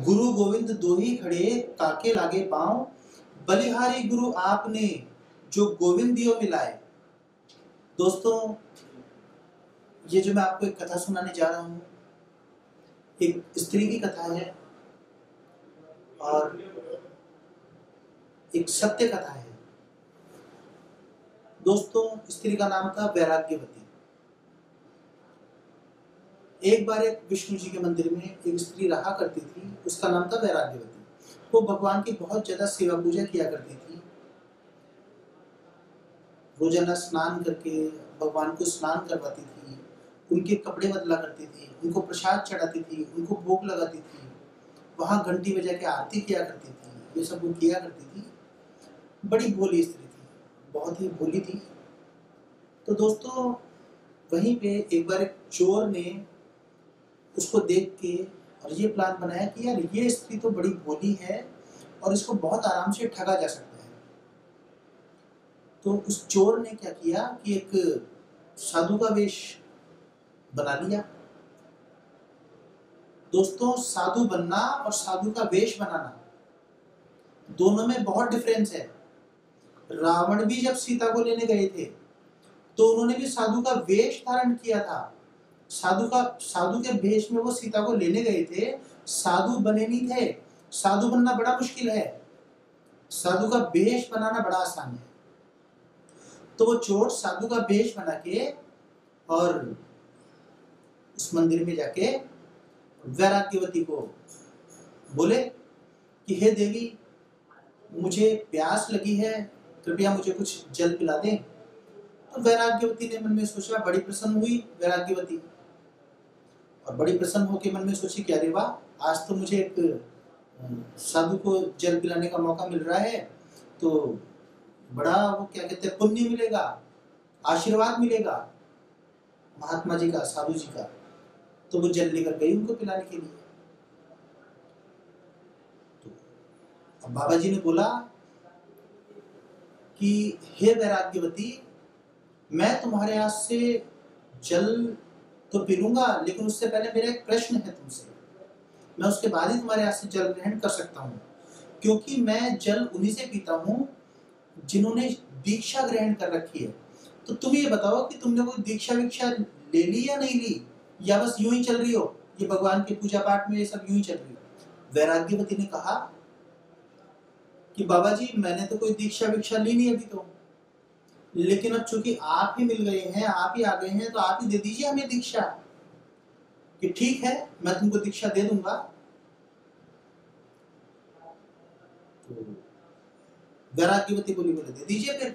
गुरु गोविंद दोही खड़े काके लागे पांव, बलिहारी गुरु आपने जो गोविंद दियो मिलाए। दोस्तों, ये जो मैं आपको एक कथा सुनाने जा रहा हूँ, एक स्त्री की कथा है और एक सत्य कथा है। दोस्तों, स्त्री का नाम था वैराग्यवती। एक बार एक विष्णु जी के मंदिर में एक स्त्री रहा करती थी, उसका नाम था वैराग्यवती। वो भगवान की बहुत ज्यादा सेवा पूजा किया करती थी। रोजाना स्नान करके भगवान को स्नान करवाती थी, उनके कपड़े बदला करती थी, उनको प्रसाद चढ़ाती थी, उनको भोग लगाती थी, वहां घंटी बजा के आरती किया करती थी। ये सब वो किया करती थी। बड़ी भोली स्त्री थी, बहुत ही भोली थी। तो दोस्तों, वहीं पे एक बार एक चोर ने उसको देख के और ये प्लान बनाया कि यार ये स्त्री तो बड़ी भोली है और इसको बहुत आराम से ठगा जा सकता है। तो उस चोर ने क्या किया कि एक साधु का वेश बना लिया। दोस्तों, साधु बनना और साधु का वेश बनाना दोनों में बहुत डिफरेंस है। रावण भी जब सीता को लेने गए थे तो उन्होंने भी साधु का वेश धारण किया था। साधु के वेश में वो सीता को लेने गए थे, साधु बने नहीं थे। साधु बनना बड़ा मुश्किल है, साधु का वेश बनाना बड़ा आसान है। तो वो चोर साधु का वेश बना के और उस मंदिर में जाके वैराग्यवती को बोले कि हे देवी, मुझे प्यास लगी है, कृपया मुझे कुछ जल पिला दें। तो वैराग्यवती ने मन में सोचा, बड़ी प्रसन्न हुई वैराग्यवती और बड़ी प्रसन्न होकर मन में सोची कि अरे वाह, आज तो मुझे एक साधु को जल पिलाने का मौका मिल रहा है, तो बड़ा वो क्या कहते हैं, पुण्य मिलेगा, आशीर्वाद मिलेगा महात्मा जी का, साधु जी का। तो वो जल लेकर गई उनको पिलाने के लिए। तो अब बाबा जी ने बोला कि हे वैराग्यवती, मैं तुम्हारे हाथ से जल तो पी लूंगा, लेकिन उससे पहले मेरा एक प्रश्न है तुमसे। मैं उसके बाद ही तुम्हारे हाथ से जल ग्रहण कर सकता हूँ, क्योंकि मैं जल उन्हीं से पीता हूँ जिन्होंने दीक्षा ग्रहण कर रखी है। तो तुम ये बताओ कि तुमने कोई दीक्षा वीक्षा ले ली या नहीं ली, या बस यूं ही चल रही हो, ये भगवान के पूजा पाठ में ये सब यूं ही चल रही हो। वैराग्यवती ने कहा कि बाबा जी, मैंने तो कोई दीक्षा वीक्षा ली नहीं अभी तो, लेकिन अब चूंकि आप ही मिल गए हैं, आप ही आ गए हैं, तो आप ही दे दीजिए हमें दीक्षा। कि ठीक है, मैं तुमको दीक्षा दे दूंगा। तो वैराग्यवती बोली, बोले दे दीजिए फिर।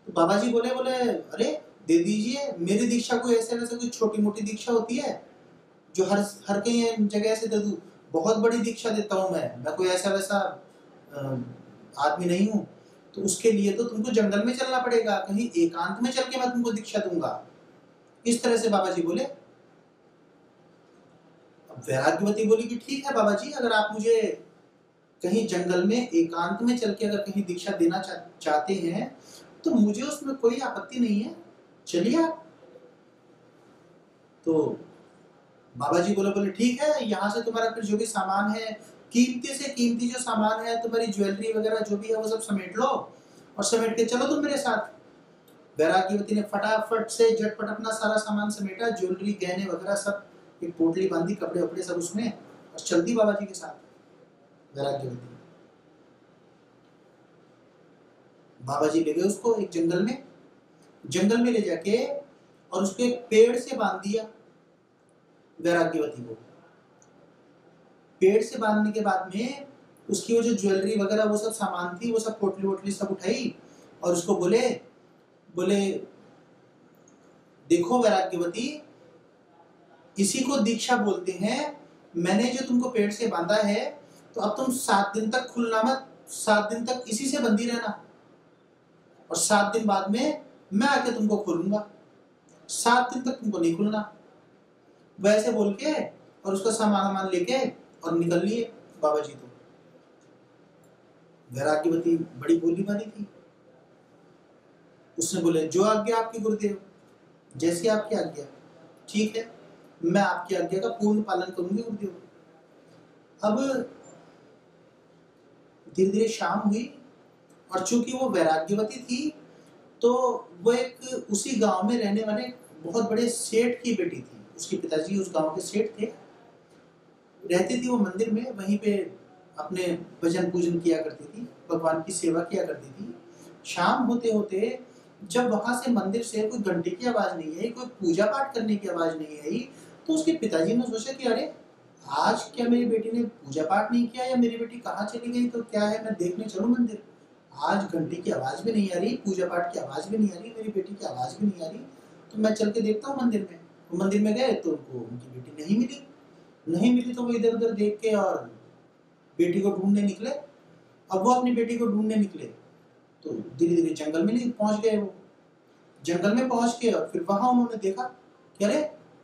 तो बाबा जी बोले अरे दे दीजिए, मेरी दीक्षा कोई ऐसे वैसे कोई छोटी मोटी दीक्षा होती है जो हर कहीं जगह से दे दूं। बहुत बड़ी दीक्षा देता हूं मैं कोई ऐसा वैसा आदमी नहीं हूं। तो उसके लिए तो तुमको जंगल में चलना पड़ेगा, कहीं एकांत में चल के मैं तुमको दीक्षा दूंगा। इस तरह से बाबा जी बोले। अब वैराग्यवती बोली कि ठीक है बाबा जी, अगर आप मुझे कहीं जंगल में एकांत में चल के अगर कहीं दीक्षा देना चाहते हैं तो मुझे उसमें कोई आपत्ति नहीं है, चलिए आप। तो बाबा जी बोले ठीक है, यहाँ से तुम्हारा फिर जो भी सामान है, कीमती से कीमती जो सामान है, तुम्हारी ज्वेलरी वगैरह जो भी है वो सब समेट लो और समेट के चलो तुम मेरे साथ। वैराग्यवती ने फटाफट से झटपट अपना सारा सामान समेटा, ज्वेलरी गहने वगैरह सब, एक पोटली बांधी, कपड़े वपड़े सब उसमें, और चलती बाबा जी के साथ वैराग्यवती। बाबा जी ले गए उसको एक जंगल में ले जाके और उसको एक पेड़ से बांध दिया वैराग्यवती को। पेड़ से बांधने के बाद में उसकी वो जो ज्वेलरी वगैरह वो सब सामान थी, वो सब पोटली वोटली सब उठाई और उसको बोले देखो वैराग्यवती, इसी को दीक्षा बोलते हैं। मैंने जो तुमको पेड़ से बांधा है, तो अब तुम 7 दिन तक खुलना मत, 7 दिन तक इसी से बंधी रहना, और 7 दिन बाद में मैं आके तुमको खोलूंगा। 7 दिन तक तुमको नहीं खुलना। वैसे बोल के और उसका सामान लेके और निकल लिए बाबा जी। तो वैराग्यवती बड़ी भोली भाली थी, उसने बोले जो आज्ञा आपकी गुरुदेव, जैसी आपकी आज्ञा, ठीक है, मैं आपकी आज्ञा का पूर्ण पालन करूंगी गुरुदेव। अब धीरे धीरे शाम हुई, और चूंकि वो वैराग्यवती थी तो वो एक उसी गांव में रहने वाले बहुत बड़े सेठ की बेटी थी। उसके पिताजी उस गांव के सेठ थे। रहती थी वो मंदिर में, वहीं पे अपने भजन पूजन किया करती थी, भगवान की सेवा किया करती थी। शाम होते होते जब वहां से मंदिर से कोई घंटी की आवाज नहीं आई, कोई पूजा पाठ करने की आवाज नहीं आई, तो उसके पिताजी ने सोचा कि अरे आज क्या मेरी बेटी ने पूजा पाठ नहीं किया, या मेरी बेटी कहाँ चली गई, तो क्या है मैं देखने चलूं मंदिर। आज घंटी की आवाज भी नहीं आ रही, पूजा पाठ की आवाज भी नहीं आ रही, मेरी बेटी की आवाज भी नहीं आ रही, तो मैं चल के देखता हूँ मंदिर में। वो मंदिर में गए तो उनको उनकी बेटी नहीं मिली। नहीं मिली तो वो इधर उधर देख के और बेटी को ढूंढने निकले। अब वो अपनी बेटी को ढूंढने निकले तो धीरे धीरे जंगल में पहुंच गए। वो जंगल में पहुंच के और फिर वहां उन्होंने देखा कि अरे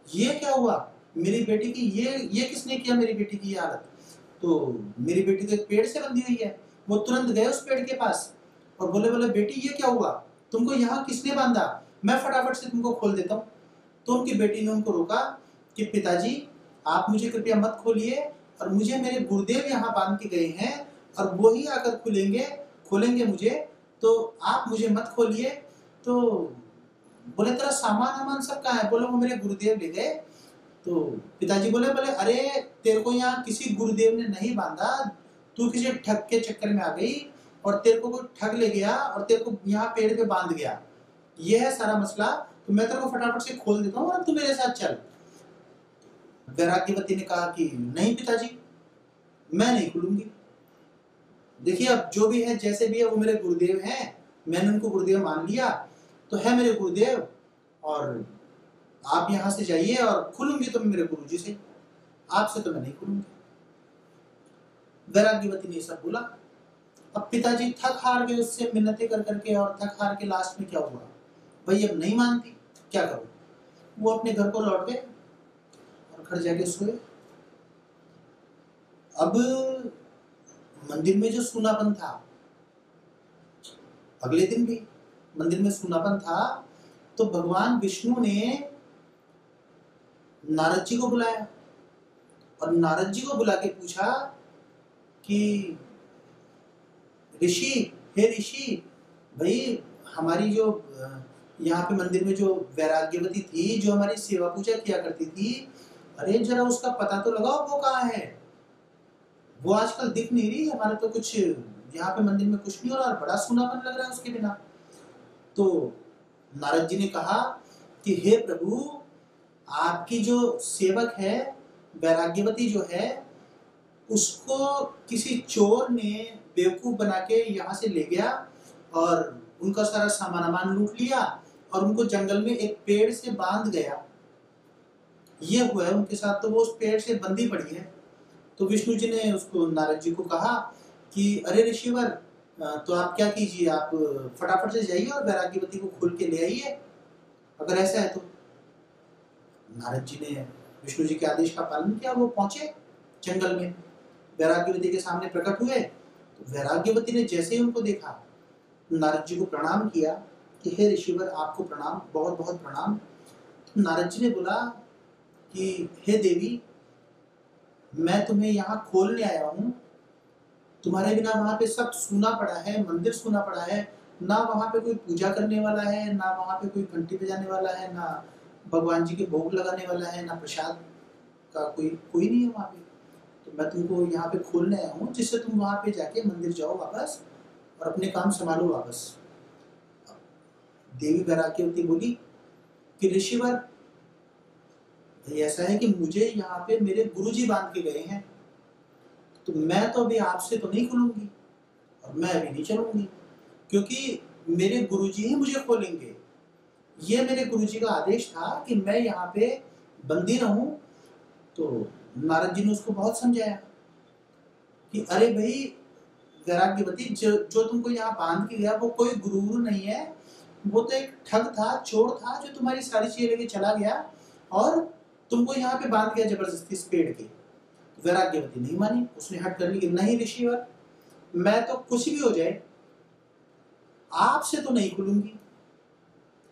ये क्या हुआ, मेरी बेटी की ये किसने किया मेरी बेटी की ये हालत। तो मेरी बेटी तो एक पेड़ से बंधी हुई है। वो तुरंत गए उस पेड़ के पास और बोले बोले बेटी ये क्या हुआ, तुमको यहाँ किसने बांधा, मैं फटाफट से तुमको खोल देता हूँ। तो उनकी बेटी ने उनको रोका कि पिताजी आप मुझे कृपया मत खोलिए, और मुझे मेरे गुरुदेव यहाँ बांध के गए हैं और वो ही आकर खोलेंगे मुझे, तो आप मुझे मत खोलिए। तो बोले तेरा सामान वामान सब कहाँ है, बोले वो मेरे गुरुदेव ले गए। तो पिताजी बोले बोले अरे तेरे को यहाँ किसी गुरुदेव ने नहीं बांधा, तू किसी ठग के चक्कर में आ गई और तेरे को कोई ठग ले गया और तेरे को यहाँ पेड़ पे बांध गया, ये है सारा मसला। तो मैं तेरे को फटाफट से खोल देता हूँ और तू मेरे साथ चल। वैराग्यवती ने कहा कि नहीं पिताजी मैं नहीं खुलूंगी। देखिए अब जो भी है जैसे भी है वो मेरे गुरुदेव हैं, मैंने उनको गुरुदेव मान लिया तो है मेरे गुरुदेव, और आप यहाँ से जाइए और खुलूंगी तो मैं मेरे गुरुजी से, आपसे तो मैं नहीं खुलूंगी। वैराग्यवती ने सब बोला। अब पिताजी थक हार गए उससे मिन्नतें कर करके, और थक हार के लास्ट में क्या हुआ, भाई अब नहीं मानती क्या करूं। वो अपने घर को लौट गए और घर जाके सोए। अब मंदिर में जो सूनापन था, अगले दिन भी मंदिर में सूनापन था, तो भगवान विष्णु ने नारद जी को बुलाया और नारद जी को बुला के पूछा कि हे ऋषि भाई हमारी जो यहाँ पे मंदिर में जो वैराग्यवती थी जो हमारी सेवा पूजा किया करती थी, अरे जरा उसका पता तो लगाओ वो कहाँ है, वो आजकल दिख नहीं रही, हमारा तो कुछ यहाँ पे मंदिर में कुछ नहीं हो रहा, बड़ा सूनापन लग रहा है उसके बिना। तो नारद जी ने कहा कि हे प्रभु आपकी जो सेवक है वैराग्यवती जो है उसको किसी चोर ने बेवकूफ बना के यहाँ से ले गया और उनका सारा सामान लूट लिया और उनको जंगल में एक पेड़ से बांध गया, ये हुआ है उनके साथ। तो वो उस पेड़ से बंधी पड़ी है। तो विष्णु जी ने उसको नारद जी को कहा कि अरे ऋषिवर तो आप क्या कीजिए, आप फटाफट से जाइए और वैराग्यवती को खोल के ले आइए अगर ऐसा है तो। नारद जी ने विष्णु जी के आदेश का पालन किया, वो पहुंचे जंगल में, वैराग्यवती के सामने प्रकट हुए। तो वैराग्यवती ने जैसे ही उनको देखा नारद जी को प्रणाम किया कि हे ऋषिवर आपको प्रणाम, बहुत बहुत प्रणाम। तो नारद जी ने बोला कि हे देवी मैं तुम्हें यहाँ खोलने आया हूँ, तुम्हारे बिना वहां पे सब सूना पड़ा है, मंदिर सूना पड़ा है, ना वहां पे कोई पूजा करने वाला है, ना वहां पे कोई घंटी बजाने वाला है, ना भगवान जी के भोग लगाने वाला है, ना प्रसाद का कोई नहीं है वहां पे। तो मैं तुमको यहाँ पे खोलने आया हूँ जिससे तुम वहां पे जाके मंदिर जाओ वापस और अपने काम संभालो वापस। देवी वैराग्यवती बोली कि ऋषिवर ऐसा है कि मुझे यहाँ पे मेरे गुरुजी बांध के गए हैं, तो मैं तो अभी आपसे तो नहीं खुलूंगी और मैं अभी नहीं चलूंगी, क्योंकि मेरे गुरुजी ही मुझे खोलेंगे। ये मेरे गुरुजी का आदेश था कि मैं यहाँ पे बंदी रहूं। तो नारद जी ने उसको बहुत समझाया कि अरे भाई वैराग्यवती जो तुमको यहाँ बांध के गया वो कोई गुरु नहीं है, वो तो एक ठग था, चोर था जो तुम्हारी सारी चीजें लेके चला गया और तुमको यहाँ पे बांध गया जबरदस्ती इस पेड़ के। वैराग्यवती नहीं मानी, उसने हट कर ली कि नहीं ऋषिवर मैं तो कुछ भी हो जाए आपसे तो नहीं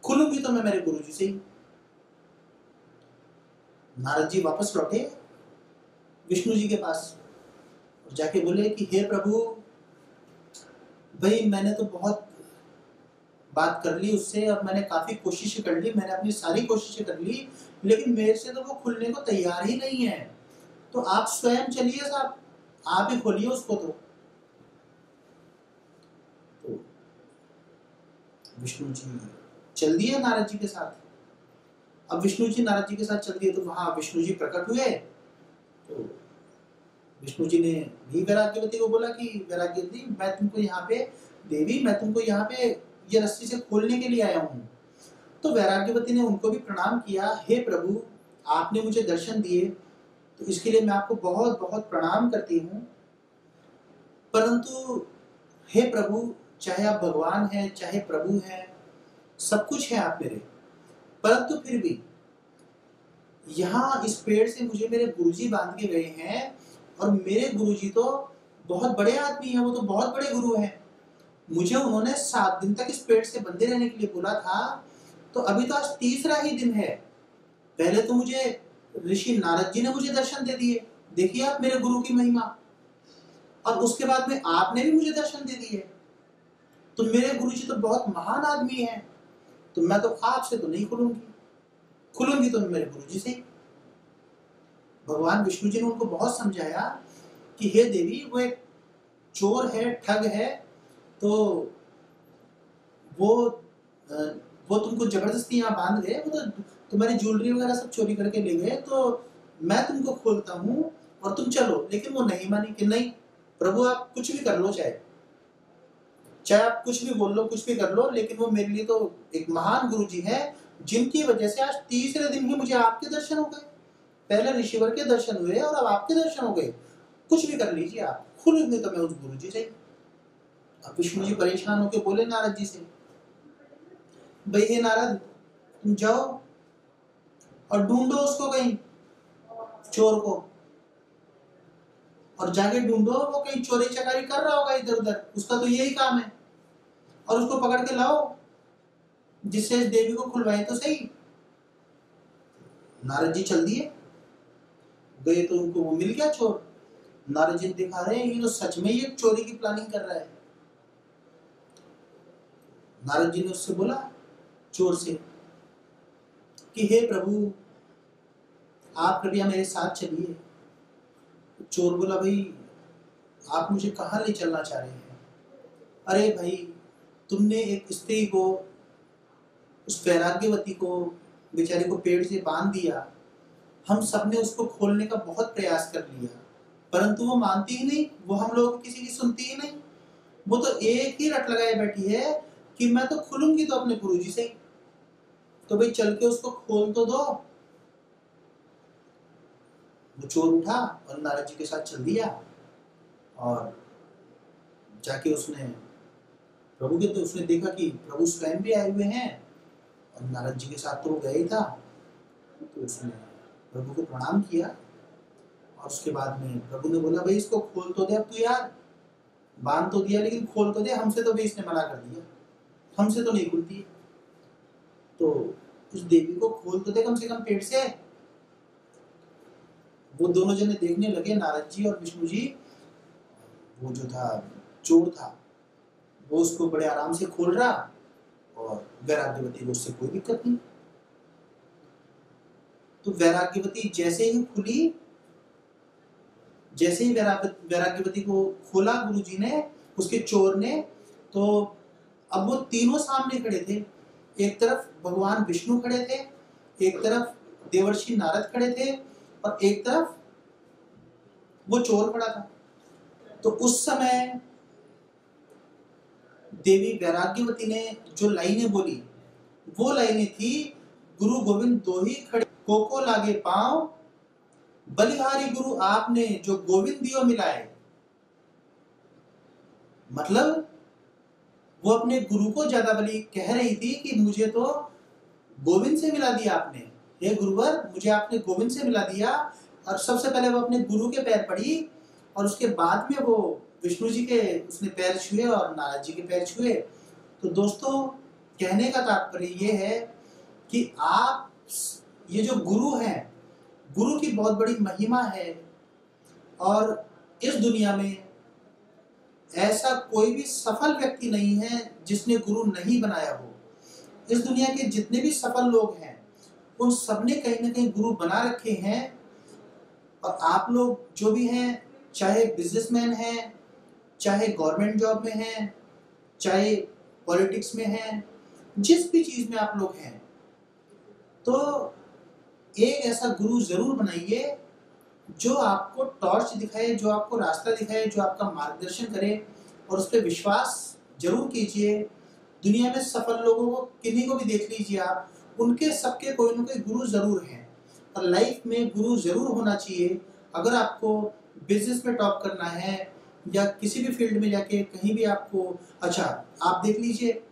खुलूंगी तो मैं मेरे गुरुजी से ही। नारद जी वापस लौटे विष्णु जी के पास जाके बोले कि हे प्रभु, भाई मैंने तो बहुत बात कर ली उससे, अब मैंने काफी कोशिश कर ली, मैंने अपनी सारी कोशिशें कर ली, लेकिन मेरे से तो वो खुलने को तैयार ही नहीं है। तो आप स्वयं चलिए साहब, आप ही खोलिए उसको। तो विष्णु जी चल दिए नारद जी के साथ। अब विष्णु जी नारद जी के साथ चल दिए तो वहां विष्णु जी प्रकट हुए। तो विष्णु जी ने भी वैराग्यवती को बोला कि वैराग्यवती, मैं तुमको यहाँ पे, देवी मैं तुमको यहाँ पे ये रस्सी से खोलने के लिए आया हूँ। तो वैराग्यवती ने उनको भी प्रणाम किया, हे प्रभु आपने मुझे दर्शन दिए तो इसके लिए मैं आपको बहुत बहुत प्रणाम करती हूँ, परंतु हे प्रभु, चाहे आप भगवान हैं चाहे प्रभु हैं, सब कुछ है आप मेरे, परंतु फिर भी यहाँ इस पेड़ से मुझे मेरे गुरुजी बांध के गए हैं, और मेरे गुरुजी तो बहुत बड़े आदमी हैं, वो तो बहुत बड़े गुरु हैं। मुझे उन्होंने 7 दिन तक इस पेड़ से बंधे रहने के लिए बोला था, तो अभी तो आज तीसरा ही दिन है। पहले तो मुझे ऋषि नारद जी ने मुझे दर्शन दे दिए, देखिए आप मेरे गुरु की महिमा, और उसके बाद में आपने भी मुझे दर्शन दे दिए। तो मेरे गुरुजी तो बहुत महान आदमी हैं, तो मैं तो आपसे तो नहीं खुलूंगी तो मेरे गुरुजी से। भगवान विष्णु जी ने उनको बहुत समझाया कि हे देवी, वो एक चोर है, ठग है, तो वो तुमको जबरदस्ती यहाँ बांध गए, वो तो तुम्हारी ज्वेलरी वगैरह सब चोरी करके ले गए, तो मैं तुमको खोलता हूँ और तुम चलो। लेकिन वो नहीं मानी कि नहीं प्रभु, आप कुछ भी कर लो, चाहे आप कुछ भी बोल लो, कुछ भी कर लो, लेकिन वो मेरे लिए तो एक महान गुरु जी है, जिनकी वजह से आज तीसरे दिन ही मुझे आपके दर्शन हो गए। पहले ऋषिवर के दर्शन हुए और अब आपके दर्शन हो गए, कुछ भी कर लीजिए आप, खुलेंगे तो मैं उस गुरु जी से। अब विष्णु जी परेशान होकर बोले नारद जी से, भाई हे नारद, तुम जाओ और ढूंढो उसको कहीं, चोर को, और जाके ढूंढो, वो कहीं चोरी चकारी कर रहा होगा इधर उधर, उसका तो यही काम है, और उसको पकड़ के लाओ, जिससे इस देवी को खुलवाए तो सही। नारद जी चल दिए, गए तो उनको वो मिल गया चोर। नारद जी दिखा रहे हैं ये तो सच में ये चोरी की प्लानिंग कर रहा है। नारद जी ने उससे बोला, चोर से, कि हे प्रभु आप कृपया मेरे साथ चलिए। चोर बोला, भाई आप मुझे कहाँ ले चलना चाह रहे हैं? अरे भाई, तुमने एक स्त्री को, उस वैराग्यवती को, बेचारी को पेड़ से बांध दिया, हम सबने उसको खोलने का बहुत प्रयास कर लिया, परंतु वो मानती ही नहीं, वो हम लोग किसी की सुनती ही नहीं। वो तो एक ही रट लगाए बैठी है कि मैं तो खुलूंगी तो अपने गुरुजी से ही, तो भाई चल के उसको खोल तो दो। वो चोर उठा और नारद जी के साथ चल दिया, और जाके उसने प्रभु के, तो उसने देखा कि प्रभु स्वयं भी आए हुए हैं, और नारद जी के साथ तो वो गया ही था। तो उसने प्रभु को प्रणाम किया, और उसके बाद में प्रभु ने बोला, भाई इसको खोल तो दे अब तू यार, बांध तो दिया लेकिन खोल तो दे, हमसे तो भाई इसने मना कर दिया, हमसे तो नहीं खुलती है, तो उस देवी को खोल तो दे कम से कम पेट से। वो दोनों जने देखने लगे, नारद जी और विष्णु जी। वो जो था चोर था, वो उसको बड़े आराम से खोल रहा, और वैराग्यवती को उससे कोई दिक्कत नहीं। तो वैराग्यवती जैसे ही खुली, जैसे ही वैराग्यवती को खोला गुरुजी ने, उसके चोर ने, तो अब वो तीनों सामने खड़े थे। एक तरफ भगवान विष्णु खड़े थे, एक तरफ देवर्षि नारद खड़े थे, और एक तरफ वो चोर खड़ा था। तो उस समय देवी वैराग्यवती ने जो लाइनें बोली, वो लाइनें थी, गुरु गोविंद दो ही खड़े कोको लागे पांव, बलिहारी गुरु आपने जो गोविंद दियो मिलाए। मतलब वो अपने गुरु को ज्यादा बली कह रही थी कि मुझे तो गोविंद से मिला दिया आपने, हे गुरुवर मुझे आपने गोविंद से मिला दिया। और सबसे पहले वो अपने गुरु के पैर पड़ी, और उसके बाद में वो विष्णु जी के उसने पैर छुए और नारद जी के पैर छुए। तो दोस्तों, कहने का तात्पर्य ये है कि आप, ये जो गुरु हैं, गुरु की बहुत बड़ी महिमा है, और इस दुनिया में ऐसा कोई भी सफल व्यक्ति नहीं है जिसने गुरु नहीं बनाया हो। इस दुनिया के जितने भी सफल लोग हैं उन सब ने कहीं ना कहीं गुरु बना रखे हैं। और आप लोग जो भी हैं, चाहे बिजनेसमैन हैं, चाहे गवर्नमेंट जॉब में हैं, चाहे पॉलिटिक्स में हैं, जिस भी चीज में आप लोग हैं, तो एक ऐसा गुरु जरूर बनाइए जो आपको टॉर्च दिखाए, जो आपको रास्ता दिखाए, जो आपका मार्गदर्शन करे, और उस पर विश्वास जरूर कीजिए। दुनिया में सफल लोगों को किन्हीं को भी देख लीजिए आप, उनके सबके कोई ना कोई गुरु जरूर हैं। और लाइफ में गुरु जरूर होना चाहिए। अगर आपको बिजनेस में टॉप करना है या किसी भी फील्ड में जाके कहीं भी आपको, अच्छा आप देख लीजिए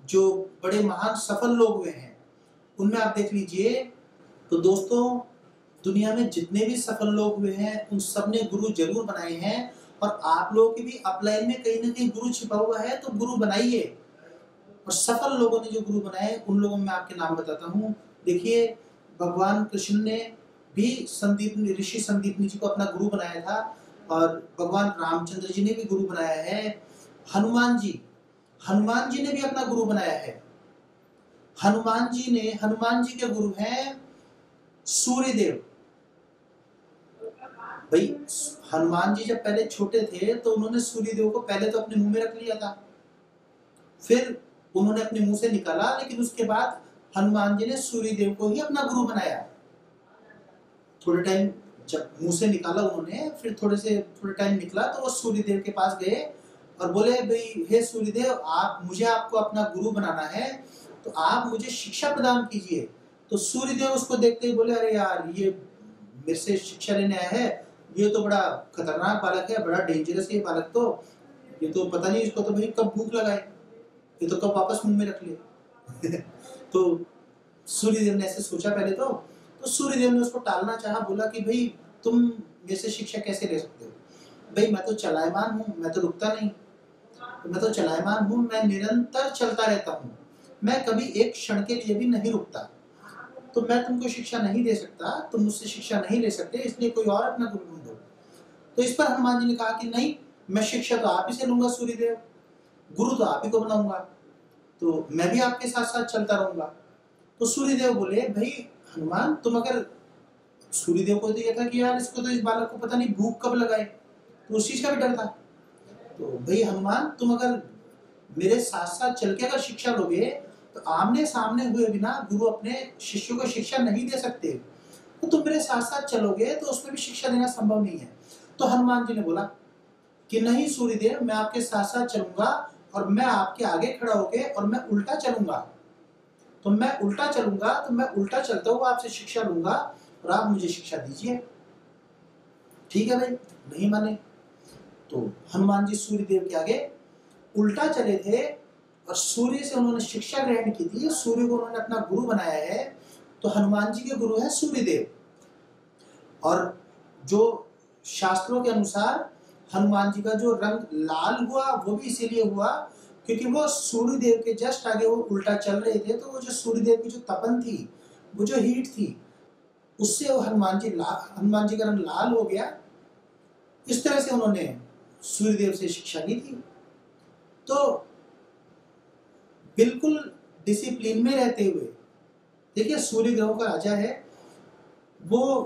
जो बड़े महान सफल लोग हुए हैं उनमें आप देख लीजिए, तो दोस्तों दुनिया में जितने भी सफल लोग हुए हैं उन सब ने गुरु जरूर बनाए हैं। और आप लोगों के भी अपलाइन में कहीं ना कहीं गुरु छिपा हुआ है, तो गुरु बनाइए। और सफल लोगों ने जो गुरु बनाए उन लोगों में आपके नाम बताता हूँ। देखिए, भगवान कृष्ण ने भी ऋषि संदीपनी जी को अपना गुरु बनाया था, और भगवान रामचंद्र जी ने भी गुरु बनाया है। हनुमान जी ने भी अपना गुरु बनाया है। हनुमान जी के गुरु हैं सूर्यदेव। भाई हनुमान जी जब पहले छोटे थे तो उन्होंने सूर्यदेव को पहले तो अपने मुंह में रख लिया था, फिर उन्होंने अपने मुंह से निकाला, लेकिन उसके बाद हनुमान जी ने सूर्यदेव को ही अपना गुरु बनाया। थोड़े टाइम जब मुंह से निकाला उन्होंने, फिर थोड़े टाइम निकला तो वो सूर्यदेव के पास गए और बोले, भाई हे सूर्यदेव, मुझे आपको अपना गुरु बनाना है, तो आप मुझे शिक्षा प्रदान कीजिए। तो सूर्यदेव उसको देखते ही बोले, अरे यार, ये मेरे से शिक्षा लेने आया है, ये तो बड़ा खतरनाक बालक है, बड़ा डेंजरस है ये बालक, तो ये तो पता नहीं इसको तो भाई कब भूख लगाए, ये तो कब वापस मुंह में रख ले। तो सूर्यदेव ने ऐसे सोचा पहले तो सूर्यदेव ने उसको टालना चाहा, बोला कि भाई तुम मेरे से शिक्षा कैसे ले सकते हो, भाई मैं तो चलायमान हूँ, मैं तो रुकता नहीं, मैं तो चलायमान हूँ, मैं निरंतर चलता रहता हूँ, मैं कभी एक क्षण के लिए भी नहीं रुकता, तो मैं तुमको शिक्षा नहीं दे सकता, तुम मुझसे शिक्षा नहीं ले सकते, इसलिए कोई और अपना गुरु ढूंढो। तो इस पर हनुमान जी ने कहा कि नहीं, मैं शिक्षा तो आप ही से लूंगा सूर्यदेव, गुरु तो आप ही को बनाऊंगा, तो मैं भी आपके साथ साथ चलता रहूंगा। तो सूर्यदेव बोले, भाई हनुमान, तुम अगर, सूर्यदेव को तो यह था कि यार इसको तो, इस बालक को पता नहीं भूख कब लगाए, तो उस चीज का भी डर था। तो भाई हनुमान, तुम अगर मेरे साथ साथ चल के अगर शिक्षा लोगे तो आमने सामने हुए बिना गुरु अपने शिष्यों को शिक्षा नहीं दे सकते, तो तुम मेरे साथ साथ चलोगे तो उसमें भी शिक्षा देना संभव नहीं है। तो हनुमान जी ने बोला कि नहीं सूर्यदेव, मैं आपके साथ साथ चलूंगा, और मैं आपके आगे खड़ा होके और मैं उल्टा चलूंगा, तो मैं उल्टा चलता हुआ आपसे शिक्षा लूंगा और आप मुझे शिक्षा दीजिए। ठीक है भाई, नहीं माने तो हनुमान जी सूर्यदेव के आगे उल्टा चले थे और सूर्य से उन्होंने शिक्षा ग्रहण की थी, सूर्य को उन्होंने अपना गुरु बनाया है। तो हनुमान जी के गुरु है सूर्यदेव। और जो शास्त्रों के अनुसार हनुमान जी का जो रंग लाल हुआ वो भी इसीलिए हुआ क्योंकि वो सूर्यदेव के जस्ट आगे वो उल्टा चल रहे थे, तो वो जो सूर्यदेव की जो तपन थी, वो जो हीट थी, उससे वो हनुमान जी का रंग लाल हो गया। इस तरह से उन्होंने सूर्यदेव से शिक्षा ली थी। तो बिल्कुल डिसिप्लिन में रहते हुए, देखिए सूर्य ग्रहों का राजा है वो,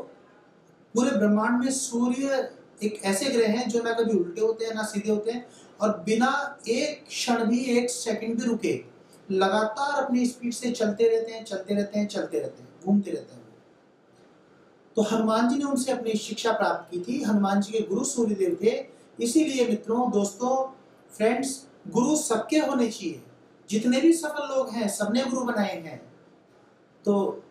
पूरे ब्रह्मांड में सूर्य एक ऐसे ग्रह हैं जो ना कभी उल्टे होते हैं ना सीधे होते हैं, और बिना एक क्षण भी, एक सेकंड भी रुके लगातार अपनी स्पीड से चलते रहते हैं, घूमते रहते हैं। तो हनुमान जी ने उनसे अपनी शिक्षा प्राप्त की थी। हनुमान जी के गुरु सूर्यदेव थे। इसीलिए मित्रों, दोस्तों, फ्रेंड्स, गुरु सबके होने चाहिए। जितने भी सफल लोग हैं सबने गुरु बनाए हैं। तो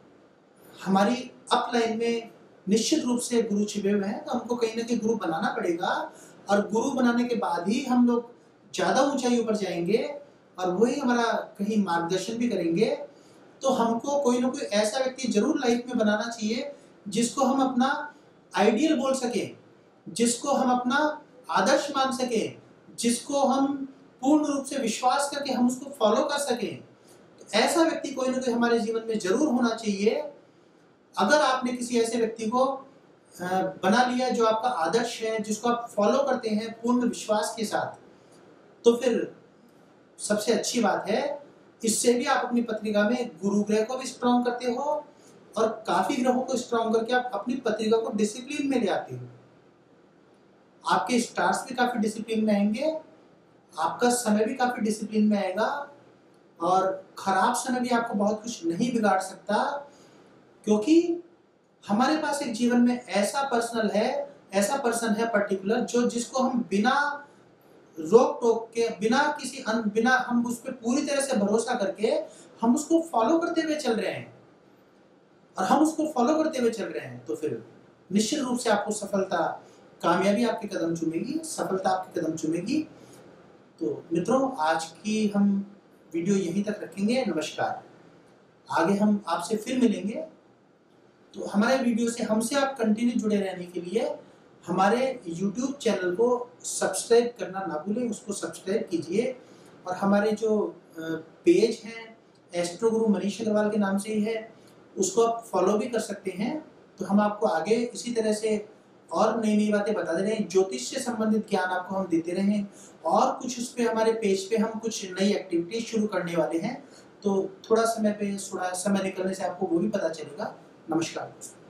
हमारी अपलाइन में निश्चित रूप से गुरु छिपे हुए हैं, तो हमको कहीं ना कहीं गुरु बनाना पड़ेगा, और गुरु बनाने के बाद ही हम लोग ज्यादा ऊंचाइयों पर जाएंगे और वही हमारा कहीं मार्गदर्शन भी करेंगे। तो हमको कोई ना कोई ऐसा व्यक्ति जरूर लाइफ में बनाना चाहिए जिसको हम अपना आइडियल बोल सके, जिसको हम अपना आदर्श मान सके, जिसको हम पूर्ण रूप से विश्वास करके हम उसको फॉलो कर सके। तो ऐसा व्यक्ति कोई ना कोई हमारे जीवन में जरूर होना चाहिए। अगर आपने किसी ऐसे व्यक्ति को बना लिया, जो आपका आदर्श है, जिसको आप फॉलो करते हैं पूर्ण विश्वास के साथ, तो फिर सबसे अच्छी बात है, इससे भी आप अपनी पत्रिका में गुरु ग्रह को भी स्ट्रॉन्ग करते हो और काफी ग्रहों को स्ट्रॉन्ग करके आप अपनी पत्रिका को डिसिप्लिन में ले आते हो। आपके स्टार्स भी काफी डिसिप्लिन में आएंगे, आपका समय भी काफी डिसिप्लिन में आएगा और खराब समय भी आपको बहुत कुछ नहीं बिगाड़ सकता, क्योंकि हमारे पास एक जीवन में ऐसा पर्सन है पर्टिकुलर, जो जिसको हम बिना रोक टोक के, बिना हम उस पर पूरी तरह से भरोसा करके हम उसको फॉलो करते हुए चल रहे हैं, और हम उसको फॉलो करते हुए चल रहे हैं, तो फिर निश्चित रूप से आपको सफलता, कामयाबी आपके कदम चूमेगी, सफलता आपके कदम चूमेगी। तो मित्रों, आज की हम वीडियो यहीं तक रखेंगे। नमस्कार। आगे हम आपसे फिर मिलेंगे। तो हमारे वीडियो से हमसे आप कंटिन्यू जुड़े रहने के लिए हमारे YouTube चैनल को सब्सक्राइब करना ना भूलें, उसको सब्सक्राइब कीजिए। और हमारे जो पेज हैं, एस्ट्रो गुरु मनीष अग्रवाल के नाम से ही है, उसको आप फॉलो भी कर सकते हैं। तो हम आपको आगे इसी तरह से और नई नई बातें बता दे रहे हैं, ज्योतिष से संबंधित ज्ञान आपको हम देते रहें, और कुछ उस पे हमारे पेज पे हम कुछ नई एक्टिविटी शुरू करने वाले हैं। तो थोड़ा समय निकलने से आपको वो भी पता चलेगा। नमस्कार दोस्तों।